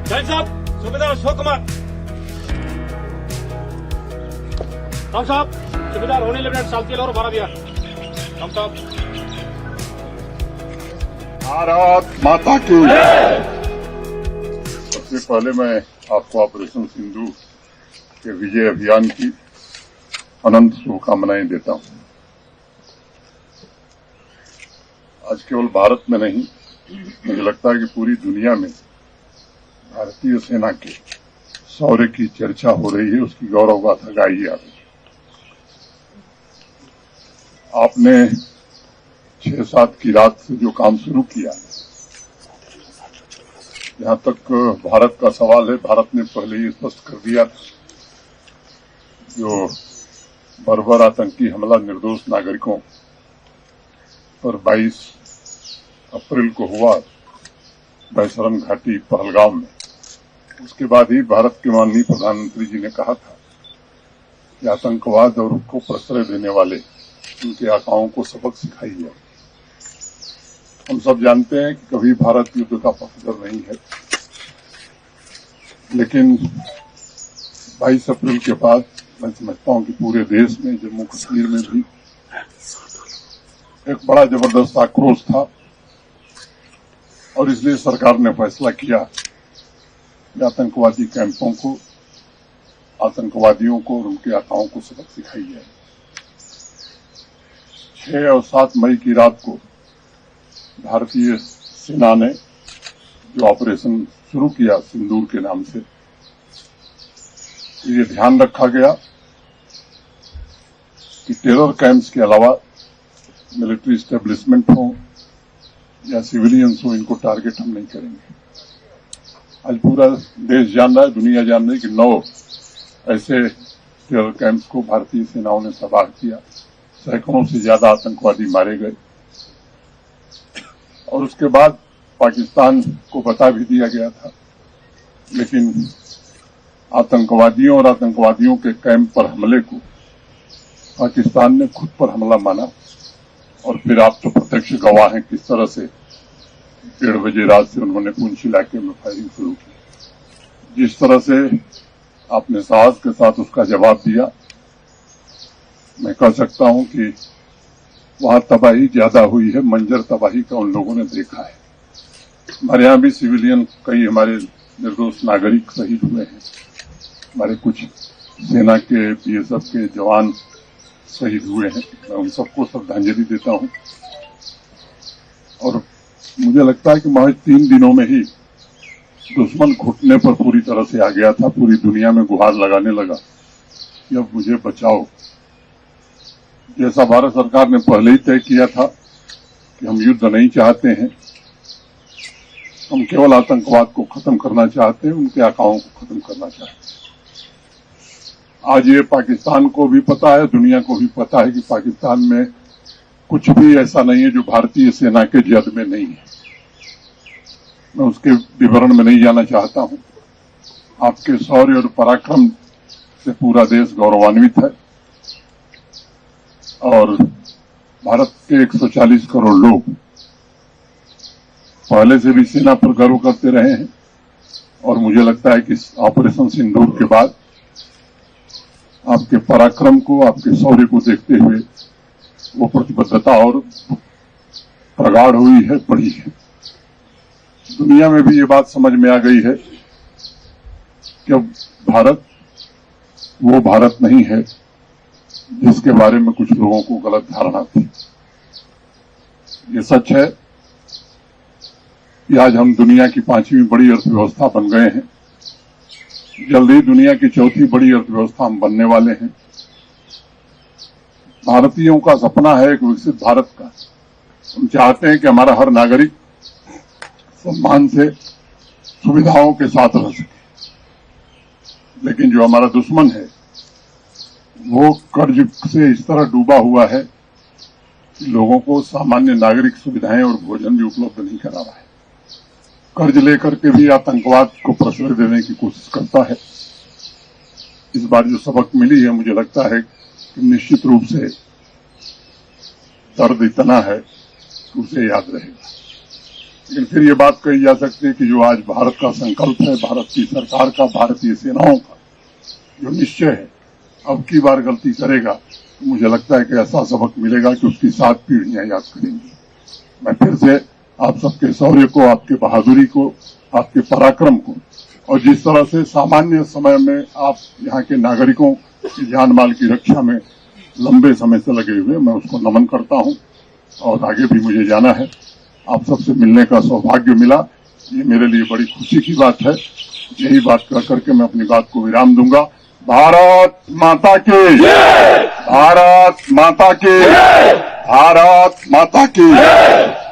जैन साहब, सूबेदार अशोक कुमार। राम साहब, सूबेदार होने लेफ्टिनेंट साल्तियल और 12 दिया। राम साहब। भारत माता की। सबसे पहले मैं आपको ऑपरेशन सिंदूर के विजय अभियान की अनंत शुभकामनाएं देता हूं। आज केवल भारत में नहीं, मुझे लगता है कि पूरी दुनिया में भारतीय सेना के शौर्य की चर्चा हो रही है, उसकी गौरव गाथा गाई जा रही है। आपने 6-7 की रात से जो काम शुरू किया, जहां तक भारत का सवाल है, भारत ने पहले ही स्पष्ट कर दिया था, जो बर्बर आतंकी हमला निर्दोष नागरिकों पर 22 अप्रैल को हुआ बैसरम घाटी पहलगाम में, उसके बाद ही भारत के माननीय प्रधानमंत्री जी ने कहा था कि आतंकवाद और उसको प्रश्रय देने वाले उनके आकाओं को सबक सिखाई जाए। हम सब जानते हैं कि कभी भारत युद्ध का पक्षधर नहीं है, लेकिन 22 अप्रैल के बाद मैं समझता हूं कि पूरे देश में, जम्मू कश्मीर में भी एक बड़ा जबरदस्त आक्रोश था और इसलिए सरकार ने फैसला किया कि आतंकवादी कैंपों को, आतंकवादियों को और उनके आकाओं को सबक सिखाई जाए। 6 और 7 मई की रात को भारतीय सेना ने जो ऑपरेशन शुरू किया सिंदूर के नाम से, ये ध्यान रखा गया कि टेरर कैंप्स के अलावा मिलिट्री एस्टेब्लिशमेंट हो या सिविलियंस हो, इनको टारगेट हम नहीं करेंगे। आज पूरा देश जान रहा है, दुनिया जान रही है कि 9 ऐसे टेरर कैंप्स को भारतीय सेनाओं ने तबाह किया, सैकड़ों से ज्यादा आतंकवादी मारे गए और उसके बाद पाकिस्तान को बता भी दिया गया था, लेकिन आतंकवादियों और आतंकवादियों के कैंप पर हमले को पाकिस्तान ने खुद पर हमला माना और फिर आप तो प्रत्यक्ष गवाह हैं किस तरह से 1:30 बजे रात से उन्होंने पुंछ इलाके में फायरिंग शुरू की। जिस तरह से आपने साहस के साथ उसका जवाब दिया, मैं कह सकता हूं कि वहां तबाही ज्यादा हुई है, मंजर तबाही का उन लोगों ने देखा है। हमारे यहां भी सिविलियन, कई हमारे निर्दोष नागरिक शहीद हुए हैं, हमारे कुछ सेना के, बीएसएफ के जवान शहीद हुए हैं। मैं उन सबको श्रद्धांजलि देता हूं और मुझे लगता है कि महज 3 दिनों में ही दुश्मन घुटने पर पूरी तरह से आ गया था, पूरी दुनिया में गुहार लगाने लगा कि अब मुझे बचाओ। जैसा भारत सरकार ने पहले ही तय किया था कि हम युद्ध नहीं चाहते हैं, हम केवल आतंकवाद को खत्म करना चाहते हैं, उनके आकाओं को खत्म करना चाहते हैं। आज ये पाकिस्तान को भी पता है, दुनिया को भी पता है कि पाकिस्तान में कुछ भी ऐसा नहीं है जो भारतीय सेना के जद में नहीं है। मैं उसके विवरण में नहीं जाना चाहता हूं। आपके शौर्य और पराक्रम से पूरा देश गौरवान्वित है और भारत के 140 करोड़ लोग पहले से भी सेना पर गर्व करते रहे हैं और मुझे लगता है कि इस ऑपरेशन सिंदूर के बाद आपके पराक्रम को, आपके शौर्य को देखते हुए वो प्रतिबद्धता और प्रगाढ़ हुई है, बढ़ी है। दुनिया में भी ये बात समझ में आ गई है कि अब भारत वो भारत नहीं है जिसके बारे में कुछ लोगों को गलत धारणा थी। ये सच है कि आज हम दुनिया की 5वीं बड़ी अर्थव्यवस्था बन गए हैं। जल्द ही दुनिया की 4थी बड़ी अर्थव्यवस्था हम बनने वाले हैं। भारतीयों का सपना है एक विकसित भारत का। हम चाहते हैं कि हमारा हर नागरिक सम्मान से, सुविधाओं के साथ रह सके, लेकिन जो हमारा दुश्मन है वो कर्ज से इस तरह डूबा हुआ है कि लोगों को सामान्य नागरिक सुविधाएं और भोजन भी उपलब्ध नहीं करा रहा है। कर्ज लेकर के भी आतंकवाद को प्रश्रय देने की कोशिश करता है। इस बार जो सबक मिली है, मुझे लगता है कि निश्चित रूप से दर्द इतना है कि उसे याद रहेगा। लेकिन फिर ये बात कही जा सकती है कि जो आज भारत का संकल्प है, भारत की सरकार का, भारतीय सेनाओं का जो निश्चय है, अब की बार गलती करेगा तो मुझे लगता है कि ऐसा सबक मिलेगा कि उसकी 7 पीढ़ियां याद करेंगी। मैं फिर से आप सबके शौर्य को, आपके बहादुरी को, आपके पराक्रम को और जिस तरह से सामान्य समय में आप यहाँ के नागरिकों की जान माल की रक्षा में लंबे समय से लगे हुए, मैं उसको नमन करता हूँ। और आगे भी मुझे जाना है, आप सबसे मिलने का सौभाग्य मिला, ये मेरे लिए बड़ी खुशी की बात है। यही बात कर करके मैं अपनी बात को विराम दूंगा। भारत माता की जय! भारत माता की जय! भारत माता की जय!